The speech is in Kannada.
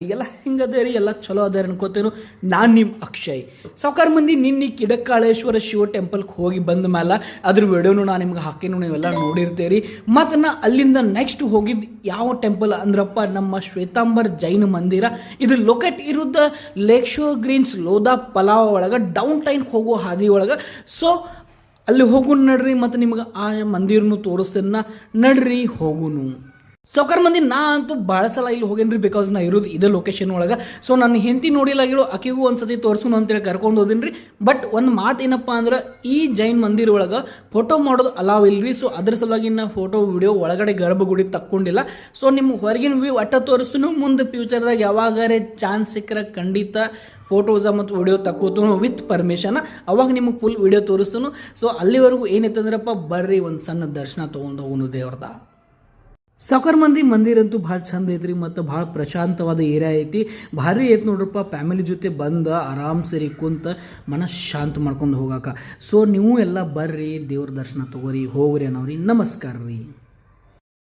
ಎಲ್ಲ ಹೆಂಗದ ರೀ, ಎಲ್ಲ ಚಲೋ ಅದ ಅನ್ಕೋತೇನು. ನಾನು ನಿಮ್ಮ ಅಕ್ಷಯ್. ಸಾವ್ಕಾರ ಮಂದಿ ನಿನ್ನೆ ಕಿಡಕಾಳೇಶ್ವರ ಶಿವ ಟೆಂಪಲ್ಗೆ ಹೋಗಿ ಬಂದ ಮೇಲೆ ಅದ್ರ ವಿಡಿಯೋನು ನಾನು ನಿಮ್ಗೆ ಹಾಕಿನೂ ನೀವೆಲ್ಲ ನೋಡಿರ್ತೀರಿ. ಮತ್ತು ನಾ ಅಲ್ಲಿಂದ ನೆಕ್ಸ್ಟ್ ಹೋಗಿದ್ದು ಯಾವ ಟೆಂಪಲ್ ಅಂದ್ರಪ್ಪ, ನಮ್ಮ ಶ್ವೇತಾಂಬರ್ ಜೈನ ಮಂದಿರ. ಇದು ಲೊಕೇಟ್ ಇರೋದು lake shore greens Lodha Palava ಒಳಗೆ ಡೌನ್ ಟೈನ್ಗೆ ಹೋಗೋ ಹಾದಿ ಒಳಗೆ. ಸೊ ಅಲ್ಲಿ ಹೋಗುನು ನಡ್ರಿ, ಮತ್ತು ನಿಮ್ಗೆ ಆ ಮಂದಿರನು ತೋರಿಸ್ತೇನೆ. ನಡ್ರಿ ಹೋಗುನು. ಸಾವ್ಕಾರ ಮಂದಿ ನಾ ಅಂತೂ ಭಾಳ ಸಲ ಇಲ್ಲಿ ಹೋಗೇನ್ರಿ, ಬಿಕಾಸ್ ನಾ ಇರೋದು ಇದೇ ಲೊಕೇಶನ್ ಒಳಗೆ. ಸೊ ನನ್ನ ಹೆಂಡತಿ ನೋಡಿಲಾಗಿರೋ ಆಕೆಗೂ ಒಂದ್ಸತಿ ತೋರಿಸೋಣ ಅಂತೇಳಿ ಕರ್ಕೊಂಡು ಹೋದಿನ್ರಿ. ಬಟ್ ಒಂದು ಮಾತು ಏನಪ್ಪ ಅಂದ್ರೆ, ಈ ಜೈನ್ ಮಂದಿರ ಒಳಗೆ ಫೋಟೋ ಮಾಡೋದು ಅಲಾವ್ ಇಲ್ರಿ. ಸೊ ಅದ್ರ ಸಲುವಾಗಿ ನಾ ಫೋಟೋ ವಿಡಿಯೋ ಒಳಗಡೆ ಗರ್ಭಗುಡಿ ತಕ್ಕೊಂಡಿಲ್ಲ. ಸೊ ನಿಮ್ಮ ಹೊರಗಿನ ವ್ಯೂ ಒಟ್ಟ ತೋರಿಸ್ತು. ಮುಂದೆ ಫ್ಯೂಚರ್ದಾಗ ಯಾವಾಗಾರೆ ಚಾನ್ಸ್ ಸಿಕ್ಕರೆ ಖಂಡಿತ ಫೋಟೋಸ ಮತ್ತು ವಿಡಿಯೋ ತಕ್ಕೋತು ವಿತ್ ಪರ್ಮಿಷನ್. ಅವಾಗ ನಿಮಗೆ ಫುಲ್ ವಿಡಿಯೋ ತೋರಿಸ್ತು. ಸೊ ಅಲ್ಲಿವರೆಗೂ ಏನೈತಂದ್ರಪ್ಪ, ಬರ್ರಿ ಒಂದು ಸಣ್ಣ ದರ್ಶನ ತೊಗೊಂಡು ಹೋಗೋನು ದೇವ್ರದ. ಸಾವ್ಕಾರ ಮಂದಿ ಮಂದಿರಂತೂ ಭಾಳ ಚಂದ ಐತ್ರಿ, ಮತ್ತು ಭಾಳ ಪ್ರಶಾಂತವಾದ ಏರಿಯಾ ಐತಿ. ಭಾರಿ ಐತಿ ನೋಡ್ರಪ್ಪ. ಫ್ಯಾಮಿಲಿ ಜೊತೆ ಬಂದು ಆರಾಮ್ ಸರಿ ಕುಂತ ಮನಸ್ಸು ಶಾಂತ ಮಾಡ್ಕೊಂಡು ಹೋಗಾಕ. ಸೊ ನೀವು ಎಲ್ಲ ಬರ್ರಿ, ದೇವ್ರ ದರ್ಶನ ತೊಗೋರಿ, ಹೋಗ್ರಿ ಅನ್ನೋರಿ. ನಮಸ್ಕಾರ ರೀ.